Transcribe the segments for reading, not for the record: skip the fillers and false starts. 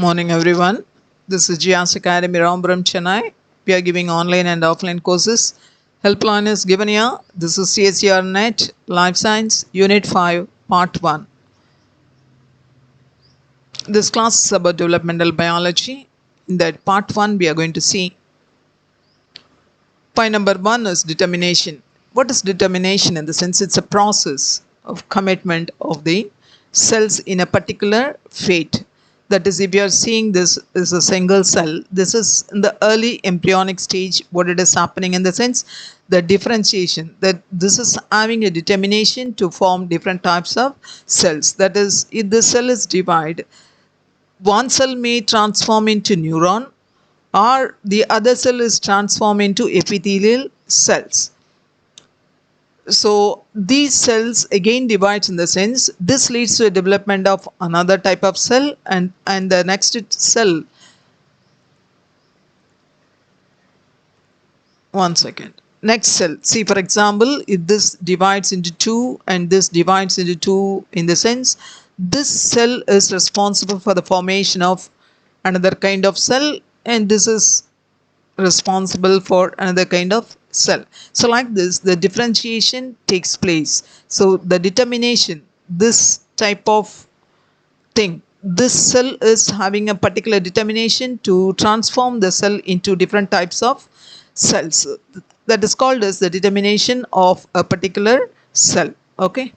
Morning everyone. This is GS Academy Rampuram Chennai. We are giving online and offline courses. Helpline is given here. This is CSIR NET Life Science Unit 5 Part 1. This class is about developmental biology. In that Part 1 we are going to see point number 1 is determination. What is determination? In the sense it's a process of commitment of the cells in a particular fate. That is, if you are seeing this is a single cell, this is in the early embryonic stage, what it is happening in the sense, the differentiation, that this is having a determination to form different types of cells. That is, if the cell is divided, one cell may transform into neuron or the other cell is transformed into epithelial cells. So these cells again divides in the sense this leads to a development of another type of cell and the next cell. One second. Next cell. See, for example, if this divides into two and this divides into two, in the sense this cell is responsible for the formation of another kind of cell and this is responsible for another kind of cell. So like this, the differentiation takes place. So the determination, this type of thing, this cell is having a particular determination to transform the cell into different types of cells. That is called as the determination of a particular cell. Okay.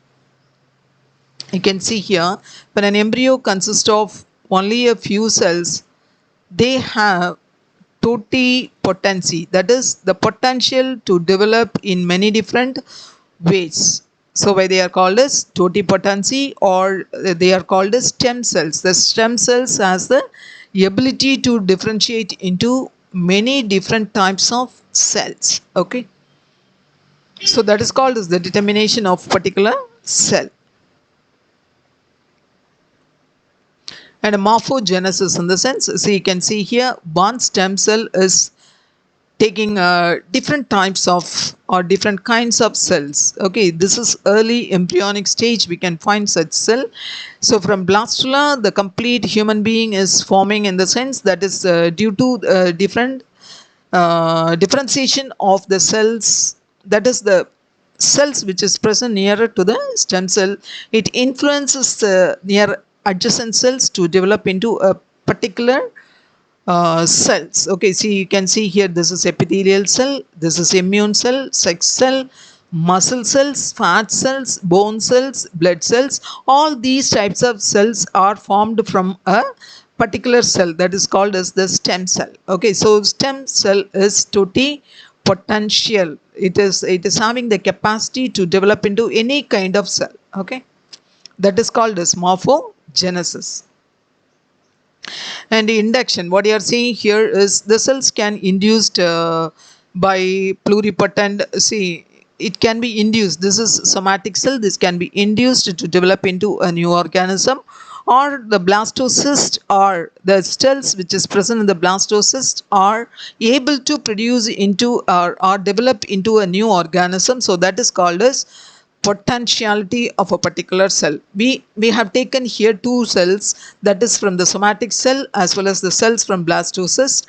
You can see here, when an embryo consists of only a few cells, they have totipotency, that is the potential to develop in many different ways. So why they are called as totipotency, or they are called as stem cells. The stem cells has the ability to differentiate into many different types of cells. Okay, so that is called as the determination of particular cell. And a morphogenesis, in the sense, so you can see here one stem cell is taking different types of or different kinds of cells. Okay, this is early embryonic stage, we can find such cell. So from blastula, the complete human being is forming, in the sense that is due to different differentiation of the cells, that is the cells which is present nearer to the stem cell. It influences the near adjacent cells to develop into a particular cells. Okay, see, you can see here this is epithelial cell, this is immune cell, sex cell, muscle cells, fat cells, bone cells, blood cells. All these types of cells are formed from a particular cell, that is called as the stem cell. Okay, so stem cell is totipotential. It is having the capacity to develop into any kind of cell. Okay, that is called as morphogenesis. And the induction, what you are seeing here is the cells can induced by pluripotent. See, it can be induced. This is somatic cell. This can be induced to develop into a new organism, or the blastocyst, or the cells which is present in the blastocyst are able to produce into or develop into a new organism. So that is called as potentiality of a particular cell. We have taken here two cells, that is from the somatic cell as well as the cells from blastocyst.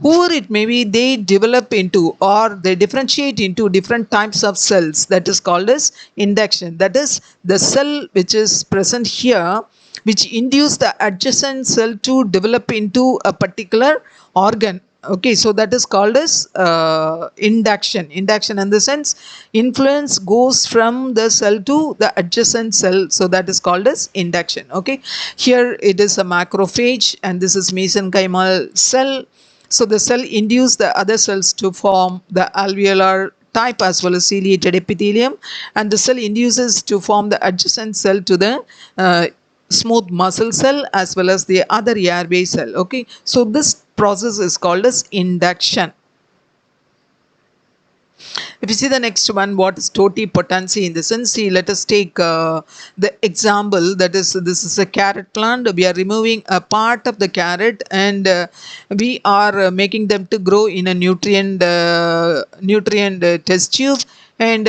Whoever it may be, they develop into or they differentiate into different types of cells, that is called as induction. That is the cell which is present here which induce the adjacent cell to develop into a particular organ. Okay, so that is called as induction. Induction, in the sense, influence goes from the cell to the adjacent cell, so that is called as induction. Okay, here it is a macrophage and this is mesenchymal cell. So the cell induce the other cells to form the alveolar type as well as ciliated epithelium, and the cell induces to form the adjacent cell to the smooth muscle cell as well as the other airway cell. Okay, so this process is called as induction. If you see the next one, what is totipotency, in the sense, see, let us take the example, that is, this is a carrot plant. We are removing a part of the carrot and we are making them to grow in a nutrient test tube, and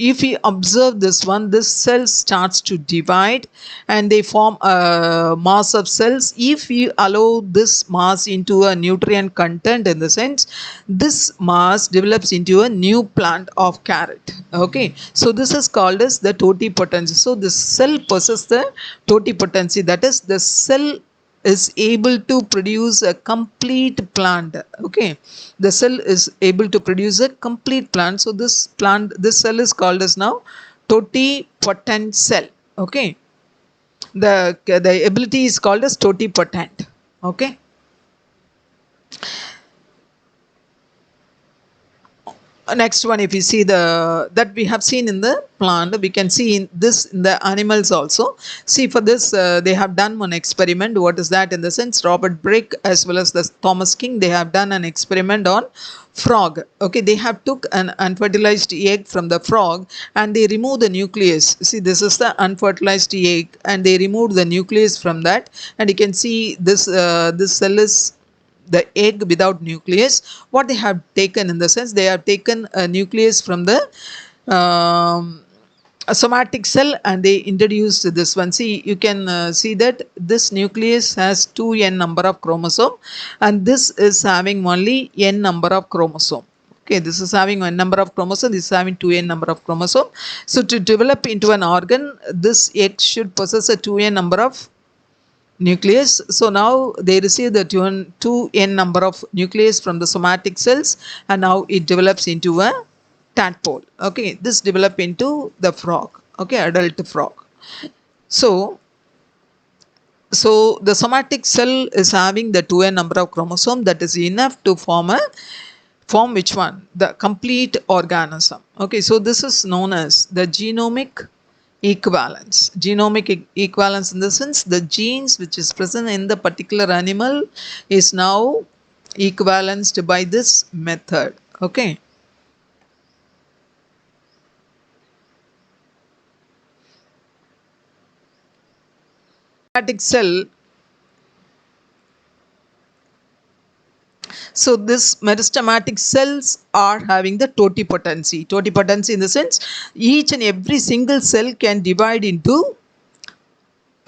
if we observe this one, this cell starts to divide and they form a mass of cells. If we allow this mass into a nutrient content, in the sense, this mass develops into a new plant of carrot. Okay, so this is called as the totipotency. So this cell possesses the totipotency, that is, the cell is able to produce a complete plant. Okay, the cell is able to produce a complete plant. So this cell is called as now totipotent cell. Okay, the ability is called as totipotent. Okay, next one, if you see that we have seen in the plant, we can see in the animals also. See, for this they have done one experiment. What is that? In the sense, Robert Brick as well as the Thomas King, they have done an experiment on frog. Okay, they have took an unfertilized egg from the frog and they remove the nucleus. See, this is the unfertilized egg and they remove the nucleus from that, and you can see this cell is the egg without nucleus. What they have taken, in the sense, they have taken a nucleus from the a somatic cell and they introduced this one. See, you can see that this nucleus has 2n number of chromosome and this is having only n number of chromosome. Okay, this is having n number of chromosome, this is having 2n number of chromosome. So to develop into an organ, this egg should possess a 2n number of nucleus. So now they receive the 2n number of nucleus from the somatic cells and now it develops into a tadpole. Okay, this develop into the frog. Okay, adult frog. So the somatic cell is having the 2n number of chromosome, that is enough to form which one? The complete organism. Okay, so this is known as the genomic equivalence. Genomic equivalence, in the sense, the genes which is present in the particular animal is now equivalenced by this method. Okay. Somatic cell. So this meristematic cells are having the totipotency. Totipotency, in the sense, each and every single cell can divide into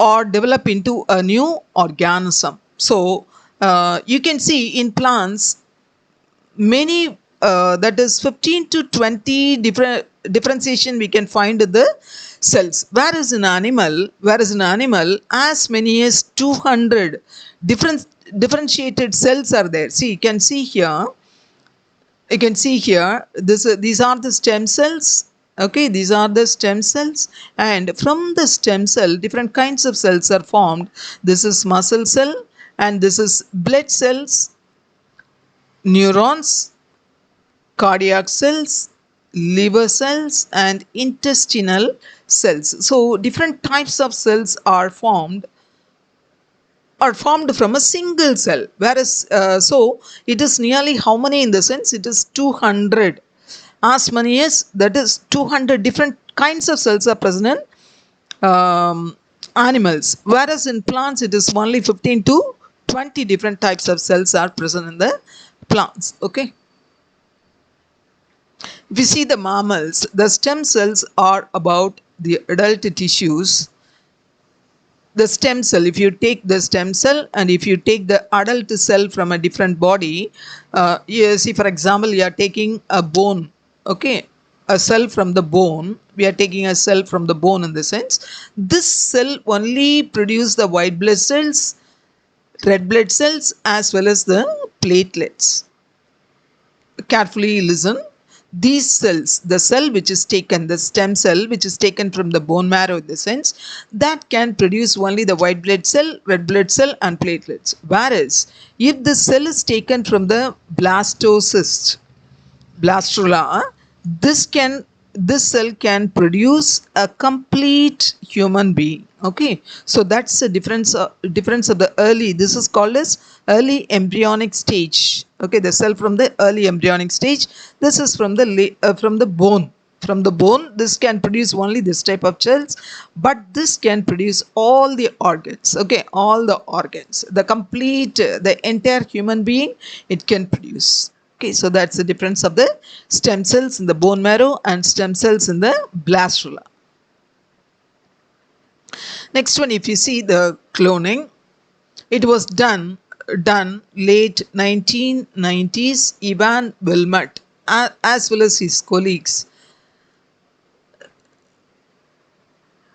or develop into a new organism. So you can see in plants many that is 15 to 20 different differentiation we can find in the cells, whereas in animal as many as 200 differentiated cells are there. See, you can see here these are the stem cells. Okay, these are the stem cells, and from the stem cell different kinds of cells are formed. This is muscle cell and this is blood cells, neurons, cardiac cells, liver cells and intestinal cells. So different types of cells are formed from a single cell, whereas so it is nearly how many, in the sense, it is 200, as many as, that is 200 different kinds of cells are present in animals, whereas in plants it is only 15 to 20 different types of cells are present in the plants. Okay, if you see the mammals, the stem cells are about the adult tissues. The stem cell, if you take the stem cell and if you take the adult cell from a different body, you see, for example, you are taking a bone. Okay, a cell from the bone, we are taking a cell from the bone, in the sense, this cell only produce the white blood cells, red blood cells as well as the platelets. Carefully listen. These cells, the cell which is taken, the stem cell which is taken from the bone marrow, in the sense, that can produce only the white blood cell, red blood cell and platelets. Whereas if the cell is taken from the blastocyst, blastula, this cell can produce a complete human being. Okay, so that's the difference of the early, this is called as early embryonic stage. Okay, the cell from the early embryonic stage, this is from the bone. From the bone, this can produce only this type of cells, but this can produce all the organs. Okay, all the organs, the entire human being it can produce. Okay, so that's the difference of the stem cells in the bone marrow and stem cells in the blastula. Next one, if you see the cloning, it was done late 1990s. Ivan Wilmot as well as his colleagues.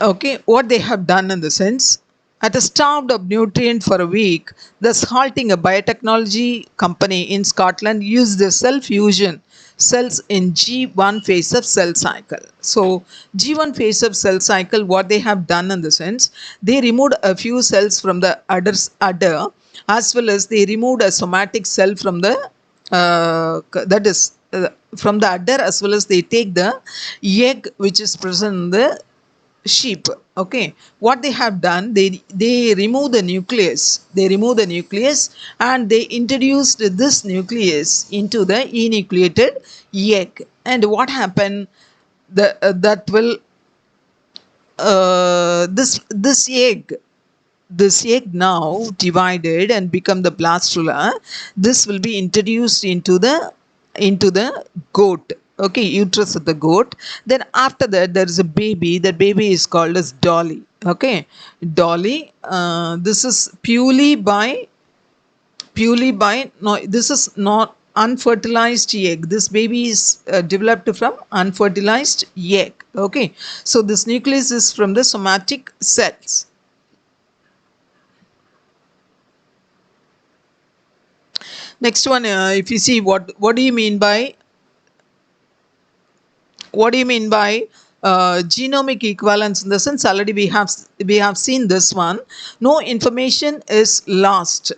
Okay, what they have done in the sense, at a starved of nutrient for a week, thus halting a biotechnology company in Scotland used the cell fusion cells in G1 phase of cell cycle. So G1 phase of cell cycle, what they have done in the sense, they removed a few cells from the udder, as well as they removed a somatic cell from the from the udder, as well as they take the egg which is present in the sheep. Okay, what they have done, they remove the nucleus, and they introduced this nucleus into the enucleated egg. And what happened, that will this egg now divided and become the blastula. This will be introduced into the goat. Okay, uterus of the goat. Then after that, there is a baby. That baby is called as Dolly. Okay, Dolly. This is purely by no. This is not unfertilized egg. This baby is developed from unfertilized egg. Okay, so this nucleus is from the somatic cells. Next one, if you see what do you mean by genomic equivalence, in the sense already we have seen this one. No information is lost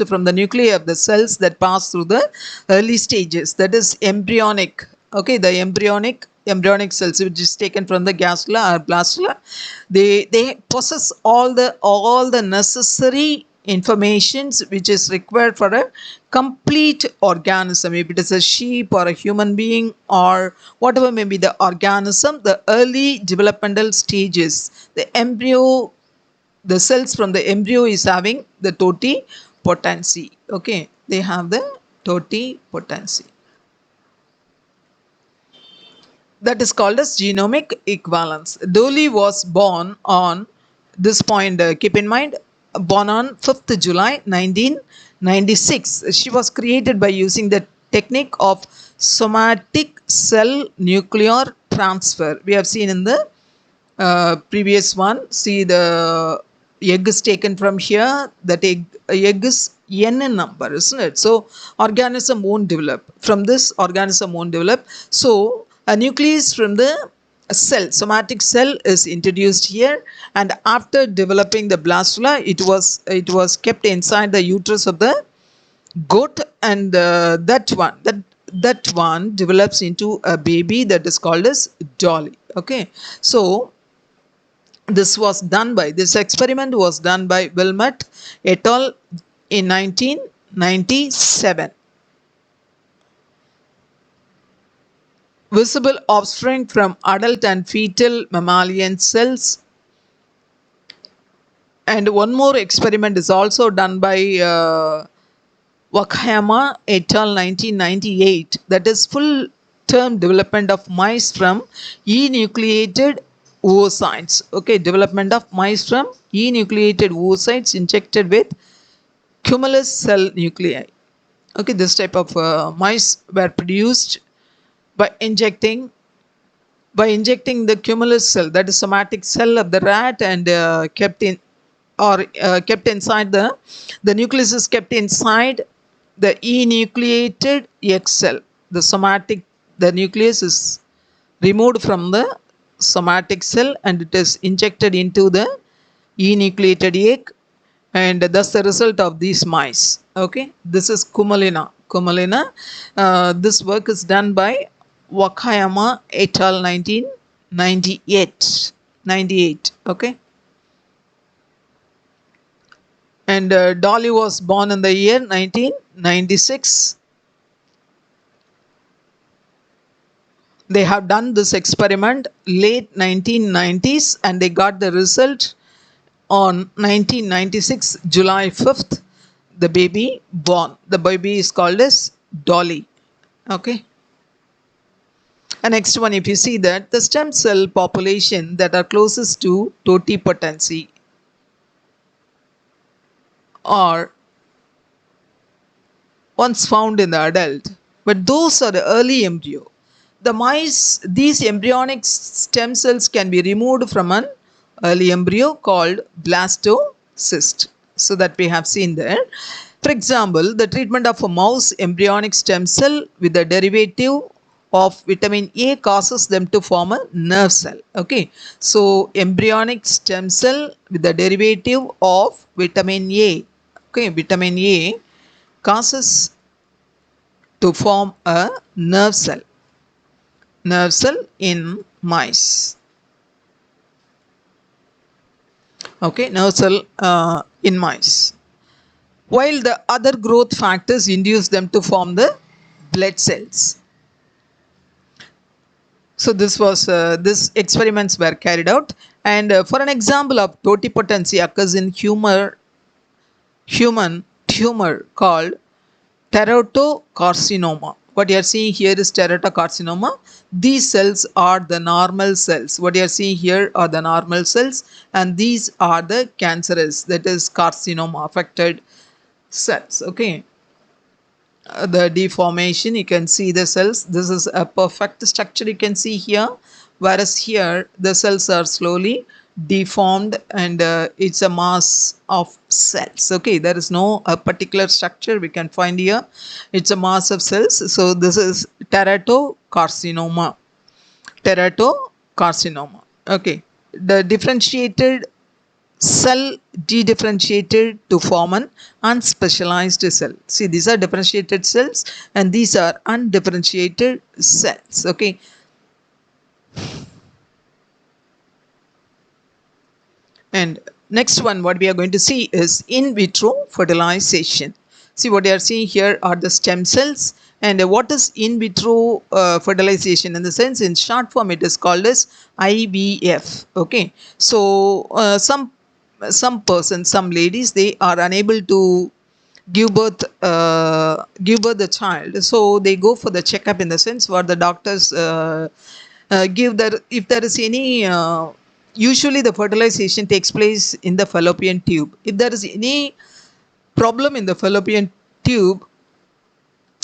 from the nuclei of the cells that pass through the early stages, that is embryonic. Okay, the embryonic cells which is taken from the gastrula or blastula, they possess all the necessary informations which is required for a complete organism. If it is a sheep or a human being or whatever may be the organism, the early developmental stages, the cells from the embryo is having the totipotency. Okay, they have the totipotency. That is called as genomic equivalence. Dolly was born on this point, keep in mind, born on 5th July 1996. She was created by using the technique of somatic cell nuclear transfer. We have seen in the previous one. See, the egg is taken from here. That egg is n number, isn't it? So organism won't develop. From this, organism won't develop. So a nucleus from the somatic cell is introduced here, and after developing the blastula, it was kept inside the uterus of the goat, and that one develops into a baby that is called as Dolly. Okay, so this experiment was done by Wilmot et al. In 1997. Visible offspring from adult and fetal mammalian cells. And one more experiment is also done by Wakayama et al. 1998. That is full term development of mice from enucleated oocytes. Okay, development of mice from enucleated oocytes injected with cumulus cell nuclei. Okay, this type of mice were produced by injecting the cumulus cell, that is somatic cell of the rat, and kept inside the nucleus is kept inside the enucleated egg cell. The nucleus is removed from the somatic cell and it is injected into the enucleated egg, and thus the result of these mice. Okay, this is Cumelina. This work is done by Wakayama et al. 1998. Okay, and Dolly was born in the year 1996. They have done this experiment late 1990s, and they got the result on 1996 July 5th. the baby born. The baby is called as dolly. Okay. And next one, if you see that the stem cell population that are closest to totipotency are once found in the adult, but those are the early embryo. The mice, these embryonic stem cells can be removed from an early embryo called blastocyst. So that we have seen there. For example, the treatment of a mouse embryonic stem cell with a derivative of vitamin A causes them to form a nerve cell. Okay, so embryonic stem cell with the derivative of vitamin A. Okay, vitamin A causes to form a nerve cell in mice. Okay, nerve cell in mice, while the other growth factors induce them to form the blood cells. So this experiments were carried out, and for an example of totipotency occurs in human tumor called teratocarcinoma. What you are seeing here is teratocarcinoma. These cells are the normal cells. What you are seeing here are the normal cells, and these are the cancerous, that is carcinoma affected cells. Okay. The deformation, you can see the cells. This is a perfect structure you can see here, whereas here the cells are slowly deformed, and it's a mass of cells. Okay, there is no a particular structure we can find here. It's a mass of cells. So this is teratocarcinoma. Okay, the differentiated cell de-differentiated to form an unspecialized cell. See, these are differentiated cells and these are undifferentiated cells. Okay. And next one, what we are going to see is in vitro fertilization. See, what you are seeing here are the stem cells. And what is in vitro fertilization? In the sense, in short form, it is called as IVF. Okay. So some ladies, they are unable to give birth the child, so they go for the checkup, in the sense where the doctors give that if there is any usually the fertilization takes place in the fallopian tube. If there is any problem in the fallopian tube,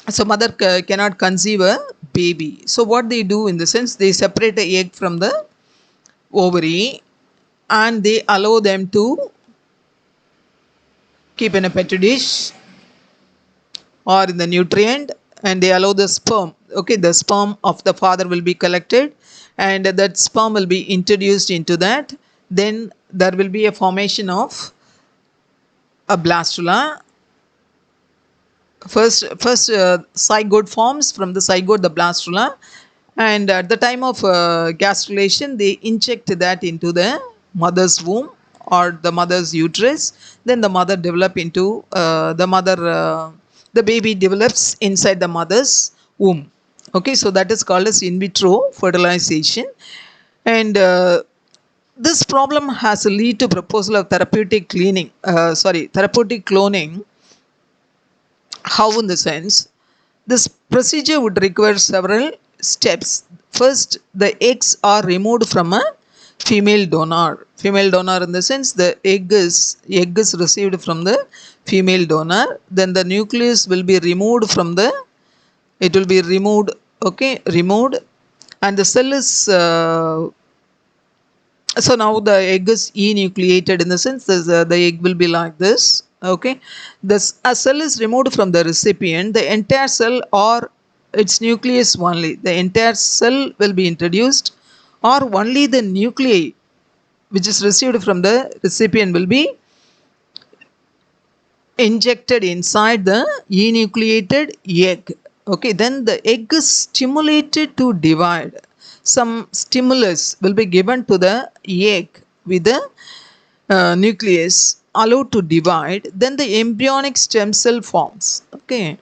so mother cannot conceive a baby. So what they do, in the sense, they separate the egg from the ovary and they allow them to keep in a petri dish or in the nutrient, and they allow the sperm. Okay, the sperm of the father will be collected and that sperm will be introduced into that. Then there will be a formation of a blastula. First zygote forms. From the zygote, the blastula, and at the time of gastrulation, they inject that into the mother's womb or the mother's uterus. Then the mother develop into the baby develops inside the mother's womb. Okay, so that is called as in vitro fertilization. And this problem has led to proposal of therapeutic cloning. How? In the sense, this procedure would require several steps. First, the eggs are removed from a female donor. Female donor, in the sense, the egg is received from the female donor. Then the nucleus will be removed from the. It will be removed. Okay, removed, and the cell is. So now the egg is enucleated, in the sense the egg will be like this. Okay, a cell is removed from the recipient. The entire cell or its nucleus only. The entire cell will be introduced, or only the nuclei which is received from the recipient will be injected inside the enucleated egg. Okay, then the egg is stimulated to divide. Some stimulus will be given to the egg with the nucleus allowed to divide. Then the embryonic stem cell forms. Okay,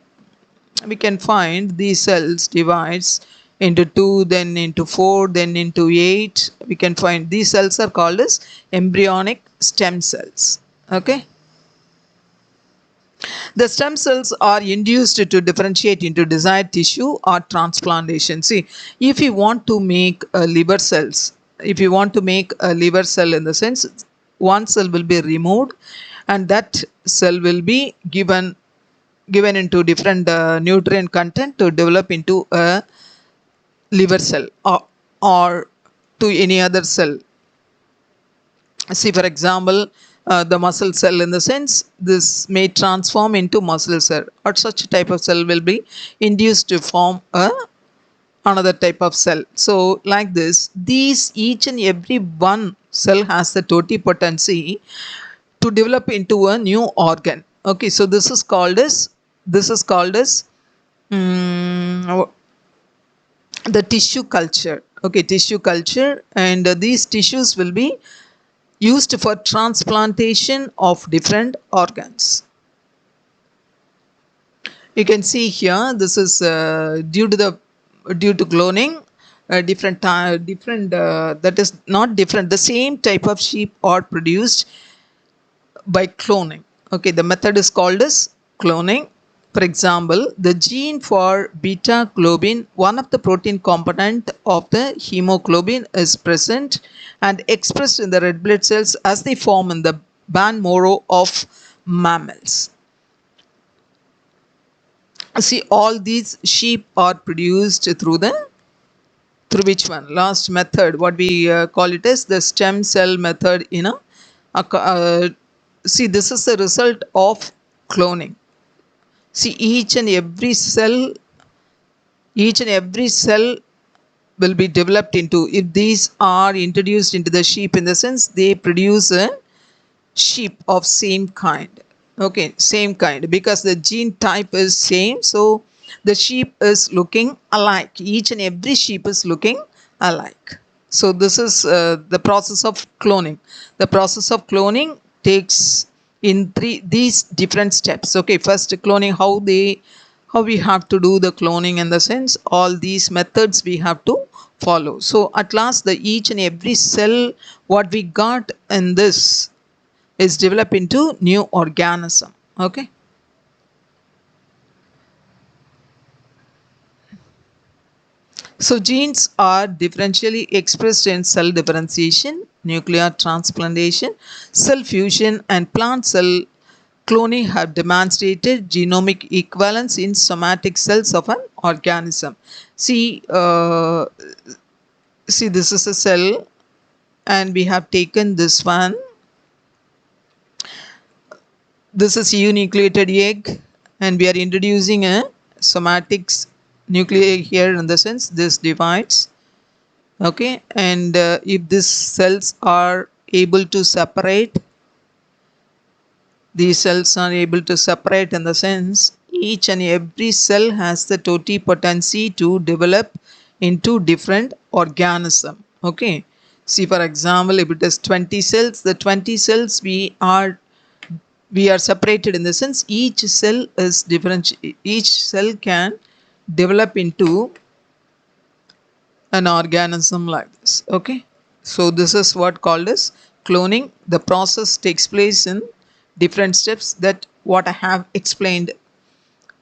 we can find these cells divides into 2, then into 4, then into 8. We can find these cells are called as embryonic stem cells. Okay. The stem cells are induced to differentiate into desired tissue or transplantation. See, if you want to make liver cells, if you want to make a liver cell, in the sense, one cell will be removed and that cell will be given into different nutrient content to develop into a liver cell, or to any other cell. See, for example, the muscle cell, in the sense, this may transform into muscle cell, or such type of cell will be induced to form another type of cell. So like this, these each and every one cell has the totipotency to develop into a new organ. Okay, so this is called as the tissue culture. Okay, tissue culture, and these tissues will be used for transplantation of different organs. You can see here, this is due to cloning, that is not different, the same type of sheep are produced by cloning. Okay, the method is called as cloning. For example, the gene for beta globin, one of the protein component of the hemoglobin, is present and expressed in the red blood cells as they form in the bone marrow of mammals. See, all these sheep are produced through which one? Last method, what we call it as the stem cell method. See, this is the result of cloning. See, each and every cell will be developed into, if these are introduced into the sheep, in the sense, they produce a sheep of same kind. Okay, same kind, because the gene type is same, so the sheep is looking alike. Each and every sheep is looking alike. So this is the process of cloning. The process of cloning takes in these different steps. Okay, first cloning, how we have to do the cloning, in the sense, all these methods we have to follow. So at last, the each and every cell what we got in this is developed into new organism. Okay. So genes are differentially expressed in cell differentiation, nuclear transplantation, cell fusion, and plant cell cloning have demonstrated genomic equivalence in somatic cells of an organism. See, this is a cell, and we have taken this one. This is enucleated egg, and we are introducing a somatic nuclei here, in the sense, this divides. Okay, and if these cells are able to separate, these cells are able to separate, in the sense, each and every cell has the totipotency to develop into different organism. Okay, see, for example, if it is 20 cells, the 20 cells we are separated, in the sense, each cell is different. Each cell can develop into an organism like this. Okay, so this is what called as cloning. The process takes place in different steps, that what I have explained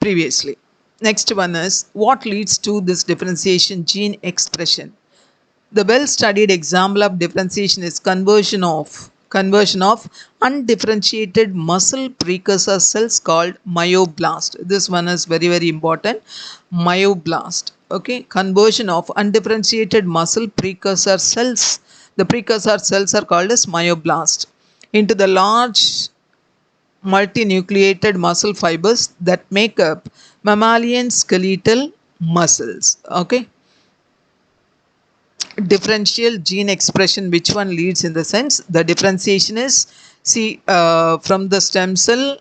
previously. Next one is, what leads to this differentiation gene expression? The well-studied example of differentiation is conversion of undifferentiated muscle precursor cells called myoblast. This one is very, very important. Myoblast. Okay, conversion of undifferentiated muscle precursor cells. The precursor cells are called as myoblast into the large multinucleated muscle fibers that make up mammalian skeletal muscles. Okay. Differential gene expression, which one leads, in the sense, the differentiation is, see, from the stem cell,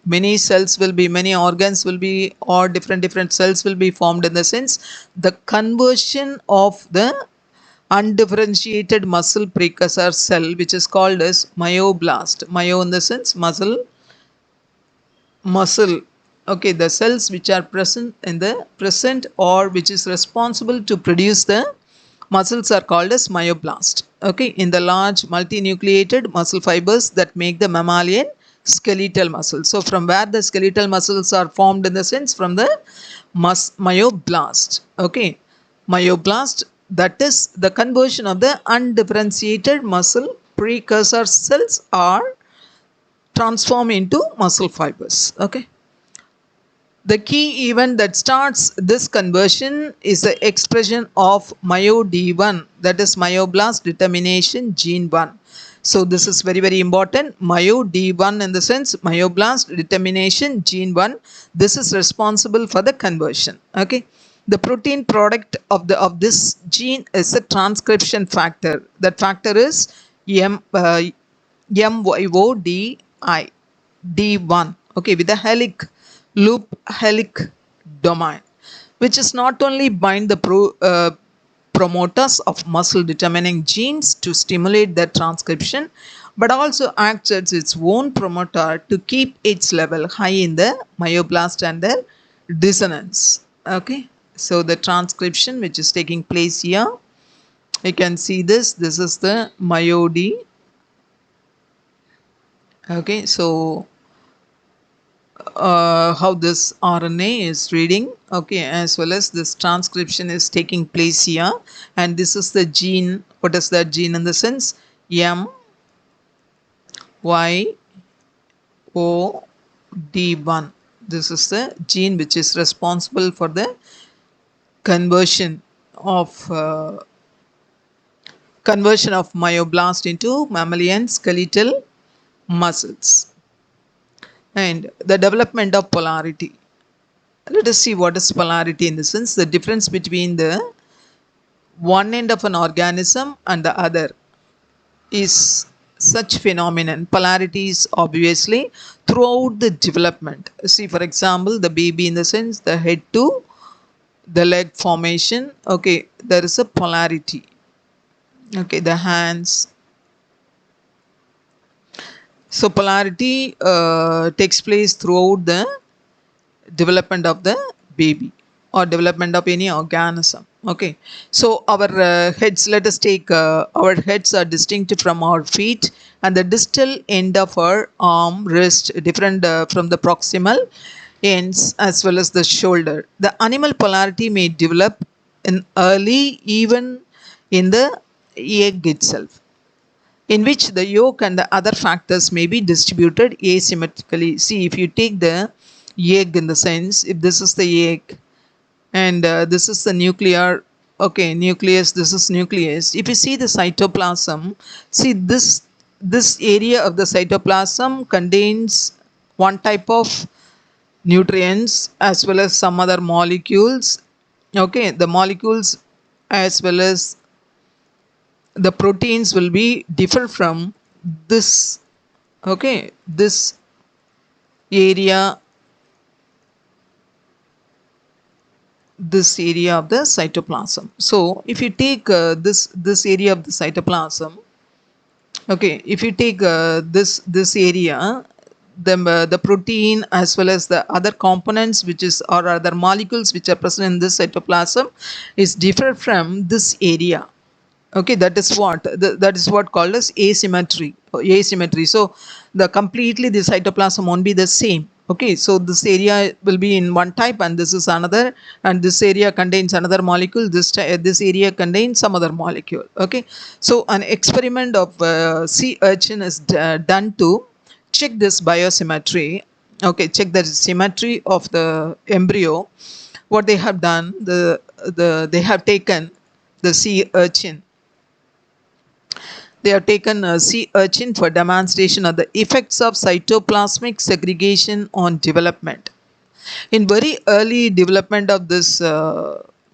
many cells will be, many organs will be, or different cells will be formed, in the sense, the conversion of the undifferentiated muscle precursor cell, which is called as myoblast. Myo, in the sense, muscle. Okay, the cells which are present or which is responsible to produce the muscles are called as myoblast. Okay, in the large multinucleated muscle fibers that make the mammalian skeletal muscle. So from where the skeletal muscles are formed, in the sense from the myoblast. Okay, myoblast, that is the conversion of the undifferentiated muscle precursor cells are transformed into muscle fibers. Okay, the key event that starts this conversion is the expression of MyoD1, that is myoblast determination gene 1. So this is very, very important. MyoD1, in the sense myoblast determination gene 1. This is responsible for the conversion. Okay. The protein product of this gene is a transcription factor. That factor is MYODI D1. Okay, with a loop helic domain, which is not only bind the promoters of muscle determining genes to stimulate their transcription, but also acts as its own promoter to keep its level high in the myoblast and their dissonance. Okay, so the transcription which is taking place here, you can see this is the myod. Okay, so how this RNA is reading, okay, as well as this transcription is taking place here, and this is the gene. What is that gene, in the sense MYOD1. This is the gene which is responsible for the conversion of myoblast into mammalian skeletal muscles. And the development of polarity. Let us see what is polarity, in the sense the difference between the one end of an organism and the other is such phenomenon. Polarity is obviously throughout the development. See, for example, the baby, in the sense the head to the leg formation. Okay, there is a polarity. Okay, the hands. So polarity takes place throughout the development of the baby or development of any organism. Okay, so our heads, let us take our heads are distinct from our feet, and the distal end of our arm, wrist different from the proximal ends, as well as the shoulder. The animal polarity may develop in early, even in the egg itself, in which the yolk and the other factors may be distributed asymmetrically. See, if you take the egg, in the sense, if this is the egg and this is the nuclear, okay, nucleus, this is nucleus. If you see the cytoplasm, see this area of the cytoplasm contains one type of nutrients as well as some other molecules. Okay, the molecules as well as the proteins will be differ from this. Okay, this area of the cytoplasm. So if you take this area of the cytoplasm, okay, if you take this area, the protein as well as the other components which is or other molecules which are present in this cytoplasm is different from this area. Okay, that is what called as asymmetry. So the cytoplasm won't be the same. Okay, so this area will be in one type and this is another, and this area contains another molecule, this area contains some other molecule. Okay, so an experiment of sea urchin is done to check this biosymmetry. Okay, check the symmetry of the embryo. What they have done, they have taken the sea urchin. They have taken a sea urchin for demonstration of the effects of cytoplasmic segregation on development. In very early development of this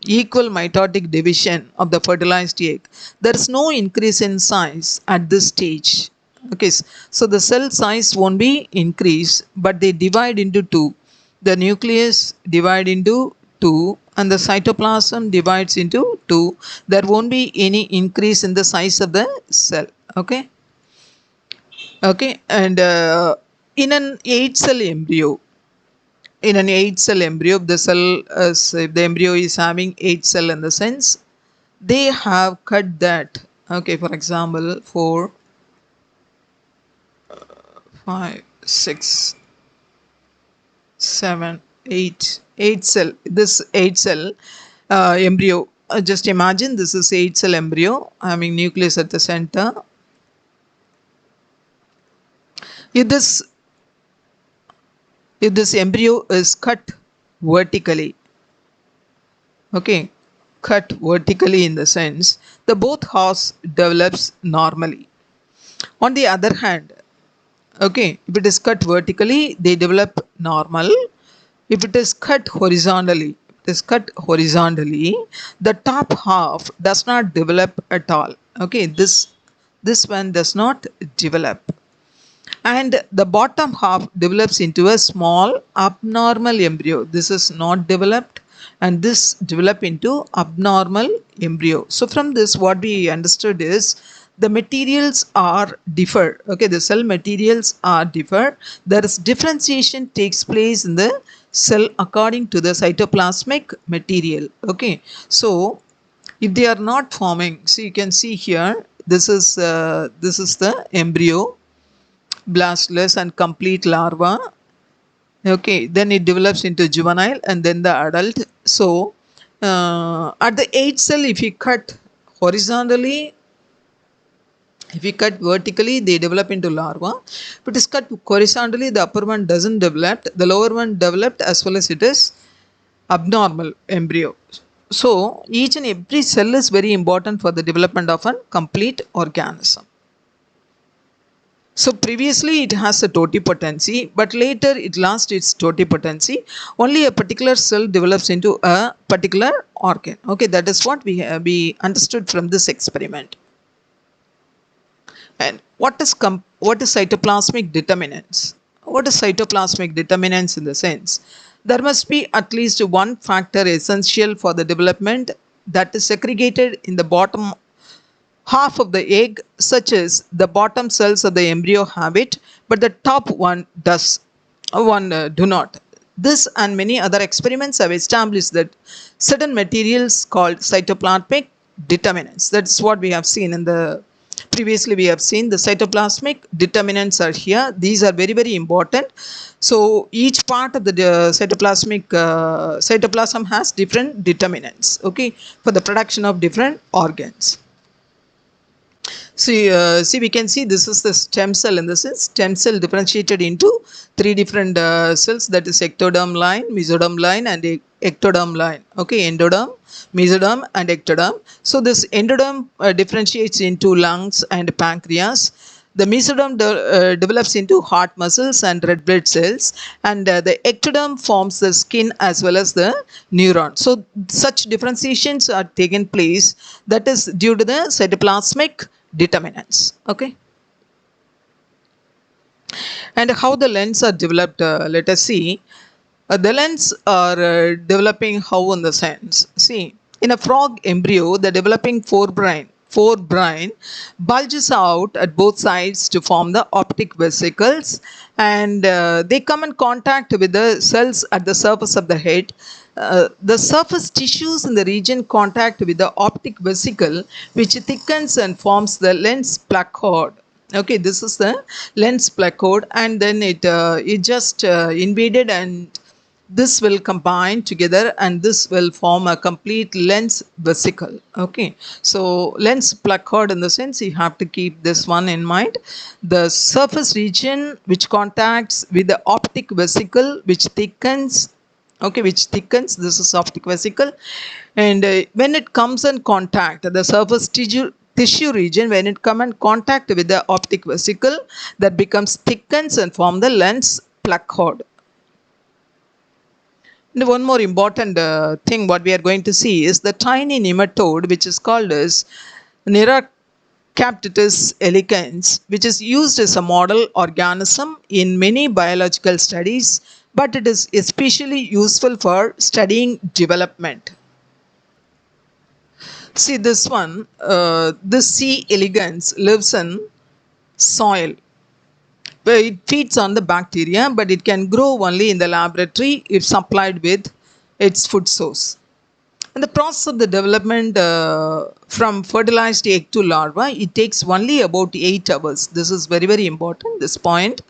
equal mitotic division of the fertilized egg, there is no increase in size at this stage. Okay, so the cell size won't be increased, but they divide into two. The nucleus divide into two and the cytoplasm divides into two. There won't be any increase in the size of the cell. Okay, and in an 8-cell embryo, if the embryo is having 8 cell, in the sense they have cut that. Okay, for example 4 5 6, 7, 8, 8 cell. This 8 cell embryo. Just imagine this is 8 cell embryo having nucleus at the center. If this embryo is cut vertically, okay, cut vertically in the sense the both halves develops normally. On the other hand, okay, if it is cut vertically, they develop normal. If it is cut horizontally, the top half does not develop at all. Okay, this one does not develop, and the bottom half develops into a small abnormal embryo. This is not developed, and this develop into abnormal embryo. So from this, what we understood is the materials are differ. Okay, the cell materials are differ. There is differentiation takes place in the cell according to the cytoplasmic material. Okay, so if they are not forming, so you can see here, this is the embryo, blastless and complete larva. Okay, then it develops into juvenile and then the adult. So at the 8 cell, if you cut horizontally, if you cut vertically, they develop into larva. If it is cut horizontally, the upper one doesn't develop, the lower one developed, as well as it is abnormal embryo. So each and every cell is very important for the development of a complete organism. So previously it has a totipotency, but later it lost its totipotency. Only a particular cell develops into a particular organ. Okay, that is what we understood from this experiment. And what is cytoplasmic determinants? What is cytoplasmic determinants in the sense? There must be at least one factor essential for the development that is segregated in the bottom half of the egg, such as the bottom cells of the embryo have it, but the top one does, do not. This and many other experiments have established that certain materials called cytoplasmic determinants. That's what we have seen in the previously. We have seen the cytoplasmic determinants are here. These are very, very important. So each part of the cytoplasm has different determinants, okay, for the production of different organs. See, we can see this is the stem cell. In this is stem cell differentiated into 3 different cells, that is ectoderm line, mesoderm line, and ectoderm line. Okay, endoderm, mesoderm, and ectoderm. So this endoderm differentiates into lungs and pancreas. The mesoderm develops into heart muscles and red blood cells, and the ectoderm forms the skin as well as the neuron. So such differentiations are taken place, that is due to the cytoplasmic determinants. Okay, and how the lens are developed, let us see. The lens are developing how in the sense, see, in a frog embryo, the developing forebrain bulges out at both sides to form the optic vesicles, and they come in contact with the cells at the surface of the head. The surface tissues in the region contact with the optic vesicle, which thickens and forms the lens placard. Okay, this is the lens placard, and then it just invaded, and this will combine together, and this will form a complete lens vesicle. Okay, so lens placard, in the sense, you have to keep this one in mind. The surface region which contacts with the optic vesicle, which thickens. Okay, which thickens, this is optic vesicle, and when it comes in contact, the surface tissue region, when it come in contact with the optic vesicle, that becomes thickens and form the lens placard. And one more important thing what we are going to see is the tiny nematode, which is called as Neurocaptitis elegans, which is used as a model organism in many biological studies, but it is especially useful for studying development. See this one, this C. elegans lives in soil. It feeds on the bacteria, but it can grow only in the laboratory if supplied with its food source. And the process of the development from fertilized egg to larva, it takes only about 8 hours. This is very, very important, this point.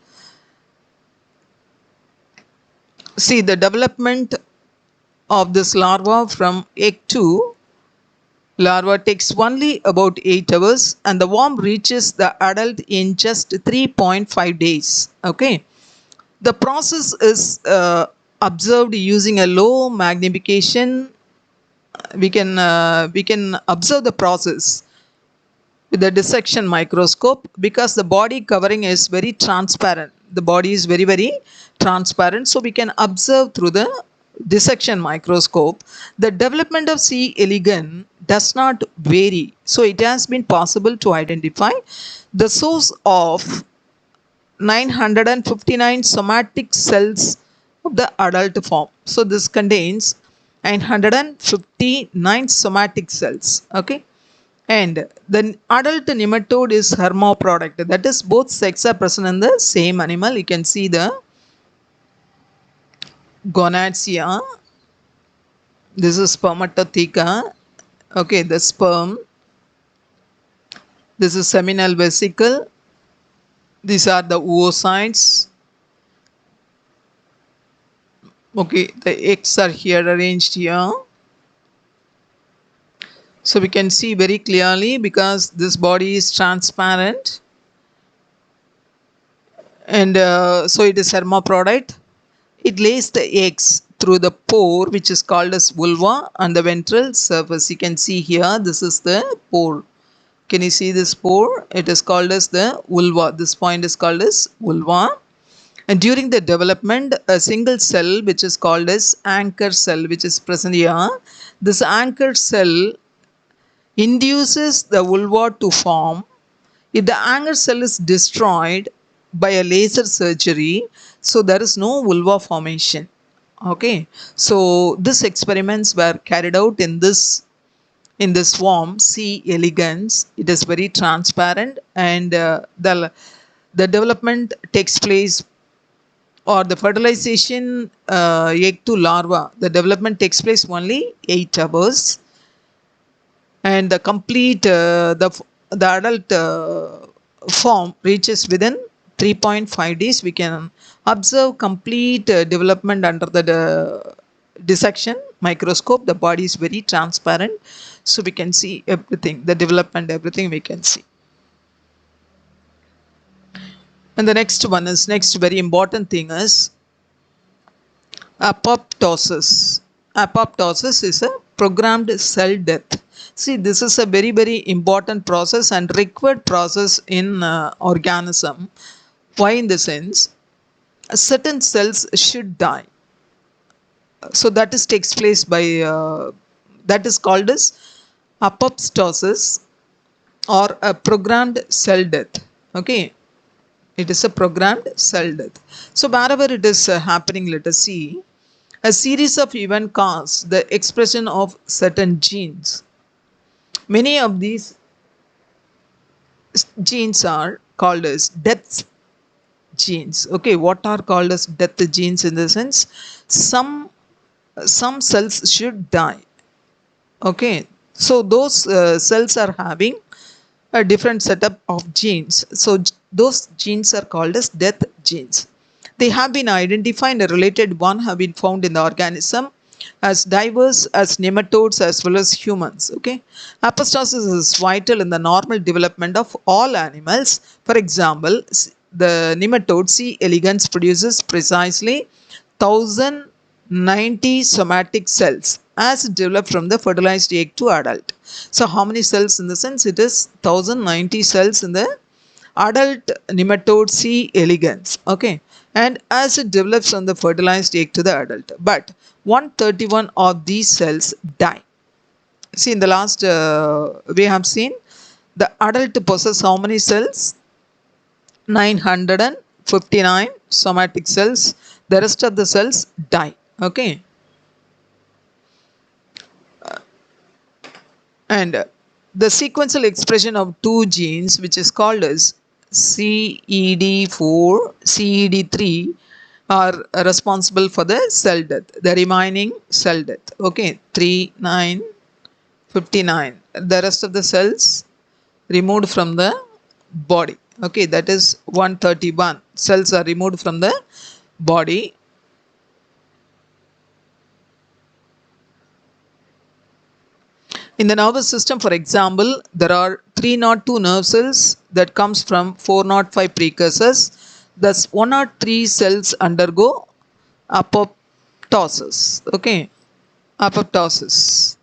see the development of this larva from egg to larva takes only about 8 hours, and the worm reaches the adult in just 3.5 days. Okay, the process is observed using a low magnification. We can observe the process with the dissection microscope because the body covering is very transparent. The body is very transparent, so we can observe through the dissection microscope. The development of C. elegans does not vary, so it has been possible to identify the source of 959 somatic cells of the adult form. So this contains 959 somatic cells. Okay, and the adult nematode is hermaphrodite, that is both sexes are present in the same animal. You can see the gonads here. This is spermatotheca. Okay, the sperm. This is seminal vesicle. These are the oocytes. Okay, the eggs are here arranged here. So we can see very clearly because this body is transparent, and so it is hermaphrodite. It lays the eggs through the pore which is called as vulva and the ventral surface. You can see here, this is the pore. Can you see this pore? It is called as the vulva. This point is called as vulva. And during the development, a single cell which is called as anchor cell, which is present here. This anchor cell induces the vulva to form. If the anchor cell is destroyed by a laser surgery, so there is no vulva formation. Okay, so these experiments were carried out in this worm C. elegans. It is very transparent, and the development takes place, or the fertilization egg to larva, the development takes place only 8 hours, and the complete the adult form reaches within 3.5 days. We can observe complete development under the dissection microscope. The body is very transparent, so we can see everything, the development, everything we can see. And the next very important thing is apoptosis. Apoptosis is a programmed cell death. See, this is a very important process and required process in organism. Why? In the sense, certain cells should die. So that is takes place by that is called as apoptosis or a programmed cell death. Okay, it is a programmed cell death. So wherever it is happening, let us see. A series of events cause the expression of certain genes. Many of these genes are called as death genes. Okay, what are called as death genes? In the sense, some cells should die. Okay, so those cells are having a different setup of genes. So those genes are called as death genes. They have been identified and related one have been found in the organism as diverse as nematodes as well as humans. Okay, apoptosis is vital in the normal development of all animals. For example, the nematode C. elegans produces precisely 1090 somatic cells as developed from the fertilized egg to adult. So how many cells? In the sense, it is 1090 cells in the adult nematode C. elegans. Okay, and as it develops from the fertilized egg to the adult, but 131 of these cells die. See, in the last we have seen the adult possess how many cells? 959 somatic cells. The rest of the cells die. Okay, and the sequential expression of two genes which is called as CED4, CED3 are responsible for the cell death, the remaining cell death. Okay, 3, 9, 59. The rest of the cells removed from the body. Okay, that is 131 cells are removed from the body. In the nervous system, for example, there are 302 nerve cells that comes from 405 precursors. Thus 103 cells undergo apoptosis. Okay, apoptosis.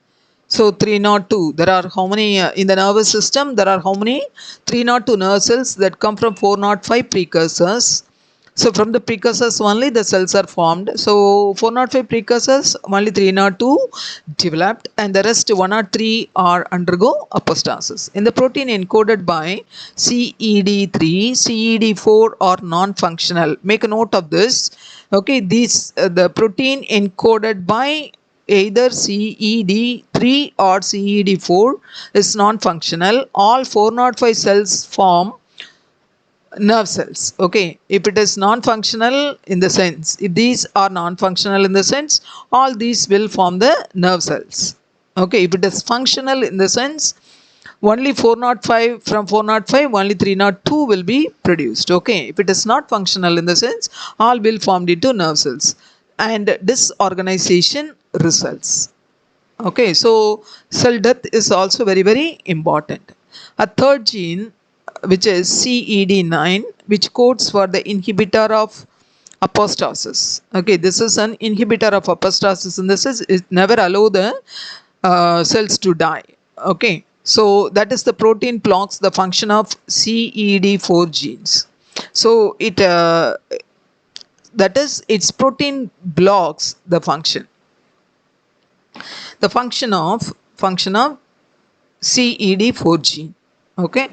So 302, there are how many in the nervous system? There are how many? 302 nerve cells that come from 405 precursors. So from the precursors only the cells are formed. So 405 precursors, only 302 developed, and the rest 103 are undergo apostosis. In the protein encoded by CED3, CED4 are non-functional. Make a note of this. Okay, these the protein encoded by either CED3 or CED4 is non-functional. All 405 cells form nerve cells. Okay, if it is non-functional in the sense, if these are non-functional in the sense, all these will form the nerve cells. Okay, if it is functional in the sense, only 405, from 405 only 302 will be produced. Okay, if it is not functional in the sense, all will formed into nerve cells and disorganization results. Okay, so cell death is also very very important. A third gene, which is CED9, which codes for the inhibitor of apostosis. Okay, this is an inhibitor of apostosis in the sense it never allow the cells to die. Okay, so that is the protein blocks the function of CED4 genes. So it that is its protein blocks the function of CED4 gene. Okay,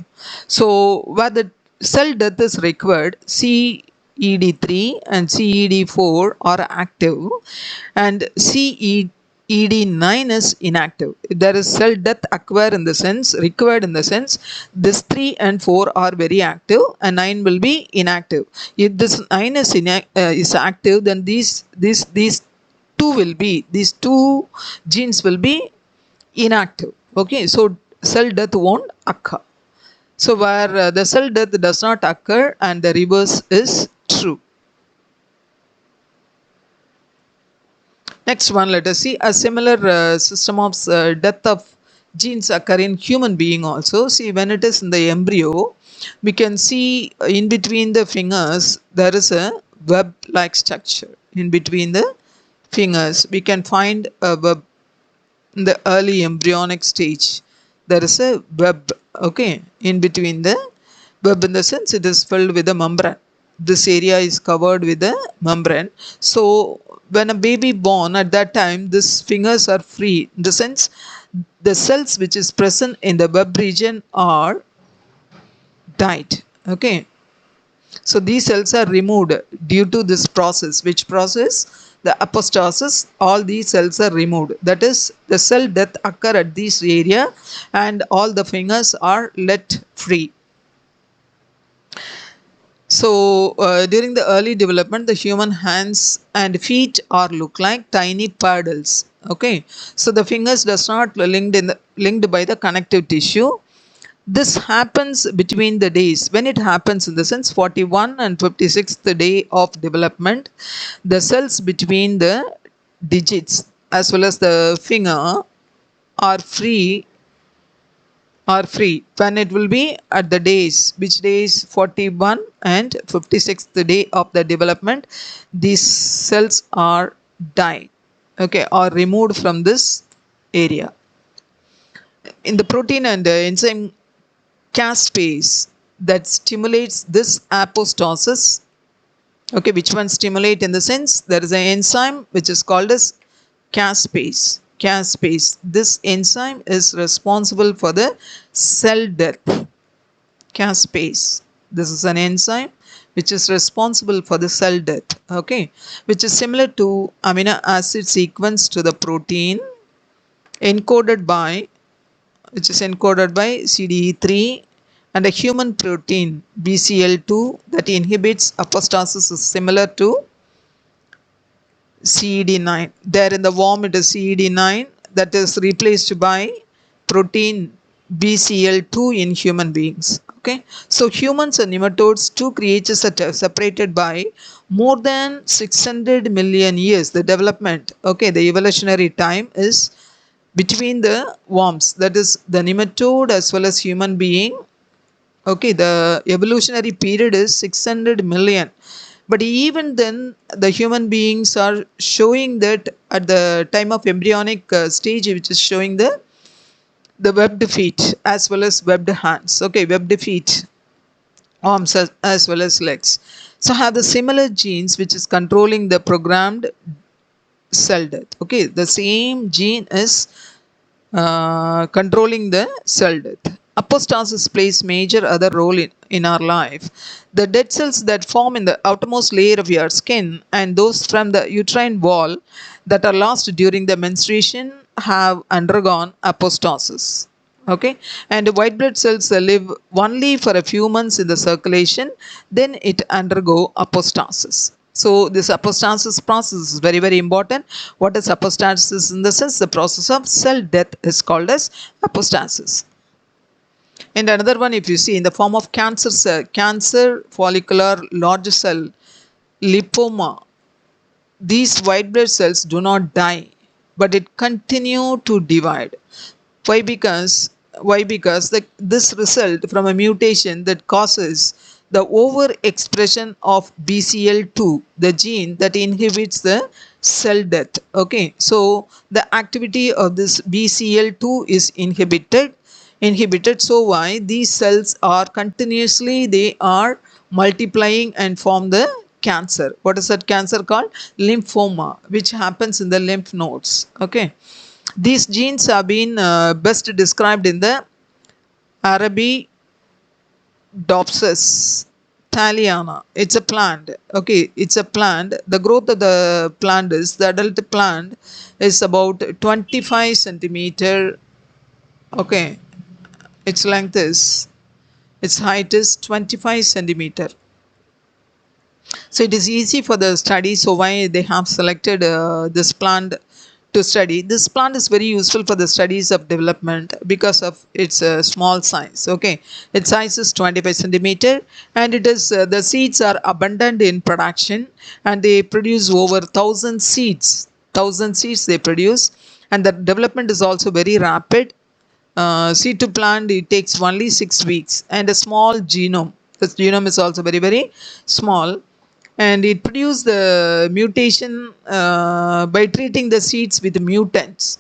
so where the cell death is required, CED3 and CED4 are active and CED9 is inactive. If there is cell death required in the sense, this 3 and 4 are very active and 9 will be inactive. If this 9 is active, then these two genes will be inactive. Okay, so cell death won't occur. So where the cell death does not occur and the reverse is true. Next one, let us see a similar system of death of genes occur in human being also. See, when it is in the embryo, we can see in between the fingers there is a web like structure. In between the fingers we can find a web. In the early embryonic stage there is a web. Okay, in between the web, in the sense it is filled with a membrane. This area is covered with a membrane. So when a baby born, at that time these fingers are free, in the sense the cells which is present in the web region are died. Okay, so these cells are removed due to this process. Which process? The apostosis. All these cells are removed. That is, the cell death occur at this area and all the fingers are let free. So during the early development, the human hands and feet are look like tiny paddles. Okay, so the fingers does not linked by the connective tissue. This happens between the days. When it happens in the sense 41 and 56th day of development, the cells between the digits as well as the finger are free. When it will be at the days, which days? 41 and 56th day of the development, these cells are died. Okay, or removed from this area. In the protein and enzyme caspase that stimulates this apostosis. Okay, which one stimulate? In the sense there is an enzyme which is called as caspase. This enzyme is responsible for the cell death. Caspase, this is an enzyme which is responsible for the cell death. Okay, which is similar to amino acid sequence to the protein encoded by CDE3, and a human protein BCL2 that inhibits apostosis is similar to CED9. There in the worm it is CED9 that is replaced by protein BCL2 in human beings. Okay, so humans and nematodes, two creatures are separated by more than 600 million years. The development, okay, the evolutionary time is between the worms, that is the nematode as well as human being. Okay, the evolutionary period is 600 million, but even then the human beings are showing that at the time of embryonic stage, which is showing the webbed feet as well as webbed hands. Okay, webbed feet, arms as well as legs, so have the similar genes which is controlling the programmed cell death. Okay, the same gene is controlling the cell death. Apostasis plays major other role in our life. The dead cells that form in the outermost layer of your skin and those from the uterine wall that are lost during the menstruation have undergone apostasis. Okay, and white blood cells live only for a few months in the circulation, then it undergo apostasis. So this apostasis process is very, very important. What is apostasis? In the sense, the process of cell death is called as apostasis. And another one, if you see, in the form of cancer cell, cancer follicular large cell lymphoma, these white blood cells do not die, but it continue to divide. Why? Because this result from a mutation that causes the overexpression of BCL2, the gene that inhibits the cell death. Okay, so the activity of this BCL2 is inhibited. So why these cells are continuously, they are multiplying and form the cancer. What is that cancer called? Lymphoma, which happens in the lymph nodes. Okay, these genes have been best described in the Arabidopsis thaliana. It's a plant. Okay, it's a plant. The growth of the plant is, the adult plant is about 25 centimeter. Okay, its length is, its height is 25 centimeter. So it is easy for the study. So why they have selected this plant to study? This plant is very useful for the studies of development because of its small size. Okay, its size is 25 centimeter, and it is the seeds are abundant in production, and they produce over 1,000 seeds. 1,000 seeds they produce, and the development is also very rapid. Seed to plant, it takes only 6 weeks, and a small genome. The genome is also very, very small, and it produces the mutation by treating the seeds with mutagens.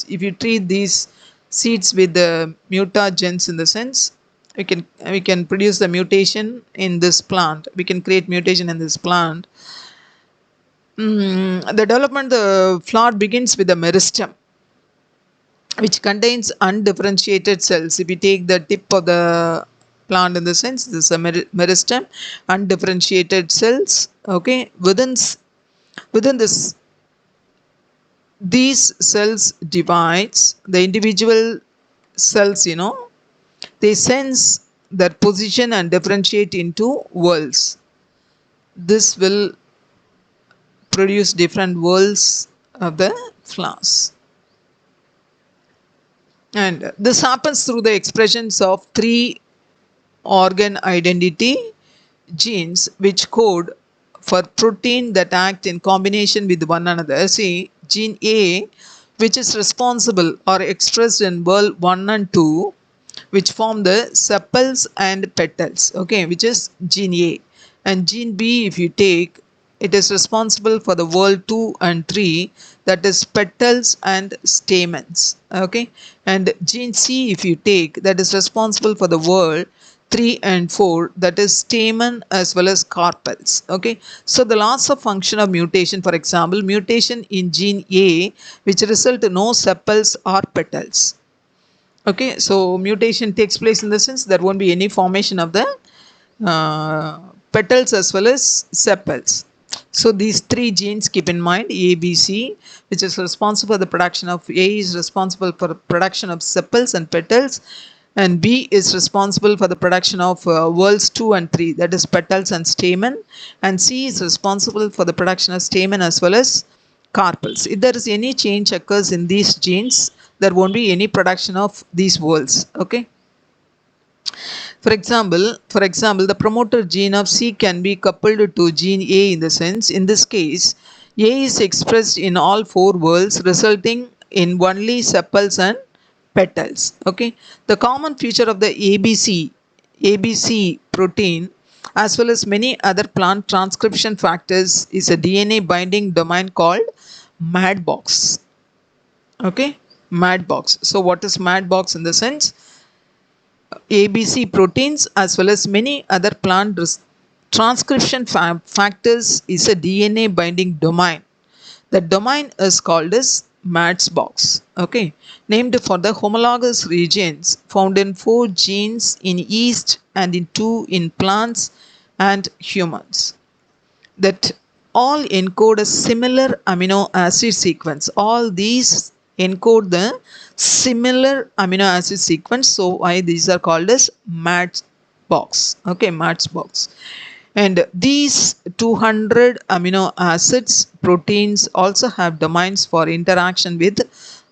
If you treat these seeds with the mutagens, in the sense, we can produce the mutation in this plant. We can create mutation in this plant. The development, the flower begins with the meristem, which contains undifferentiated cells. If you take the tip of the plant, in the sense, this is a meristem, undifferentiated cells. Okay, within this, these cells divides, the individual cells, they sense their position and differentiate into whorls. This will produce different whorls of the flowers. And this happens through the expressions of 3 organ identity genes which code for protein that act in combination with one another. See, gene A, which is responsible or expressed in whorl 1 and 2, which form the sepals and petals. Okay, which is gene A. And gene B, if you take, it is responsible for the whorl 2 and 3, that is petals and stamens. Okay, and gene C, if you take, that is responsible for the whorl 3 and 4, that is stamen as well as carpels. Okay, so the loss of function of mutation, for example, mutation in gene A, which result in no sepals or petals. Okay, so mutation takes place in the sense there won't be any formation of the petals as well as sepals. So these 3 genes, keep in mind, A, B, C, which is responsible for the production of, A is responsible for production of sepals and petals, and B is responsible for the production of whorls 2 and 3, that is petals and stamen, and C is responsible for the production of stamen as well as carpels. If there is any change occurs in these genes, there won't be any production of these whorls. Okay. For example, the promoter gene of C can be coupled to gene A, in the sense, in this case, A is expressed in all 4 whorls, resulting in only sepals and petals. Okay, the common feature of the ABC protein as well as many other plant transcription factors is a DNA binding domain called MAD box. Okay, MAD box. So what is MAD box in the sense? ABC proteins as well as many other plant transcription factors is a DNA binding domain. The domain is called as MADS box. Okay, named for the homologous regions found in 4 genes in yeast and in 2 in plants and humans, that all encode a similar amino acid sequence. All these encode the similar amino acid sequence. So why these are called as MADS box. Okay, MADS box. And these 200 amino acids proteins also have domains for interaction with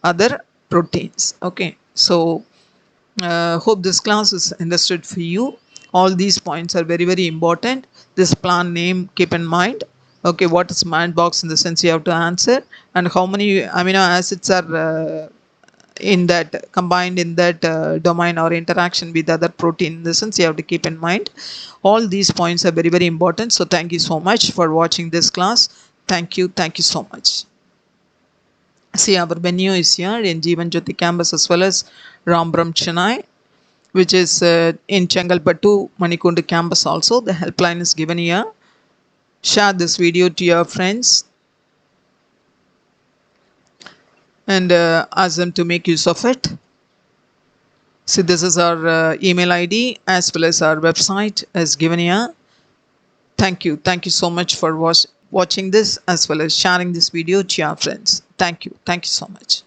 other proteins. Okay, so hope this class is understood for you. All these points are very important. This plant name keep in mind. Okay, what is MAD box in the sense you have to answer, and how many amino acids are in that combined in that domain or interaction with other protein in the sense you have to keep in mind. All these points are very important. So thank you so much for watching this class. Thank you so much. See, our venue is here in Jeevan Jyoti campus as well as Rambram Chennai, which is in Chengalpattu Manikundu campus also. The helpline is given here. Share this video to your friends and ask them to make use of it. See, this is our email ID as well as our website as given here. Thank you so much for watching this as well as sharing this video to your friends. Thank you so much.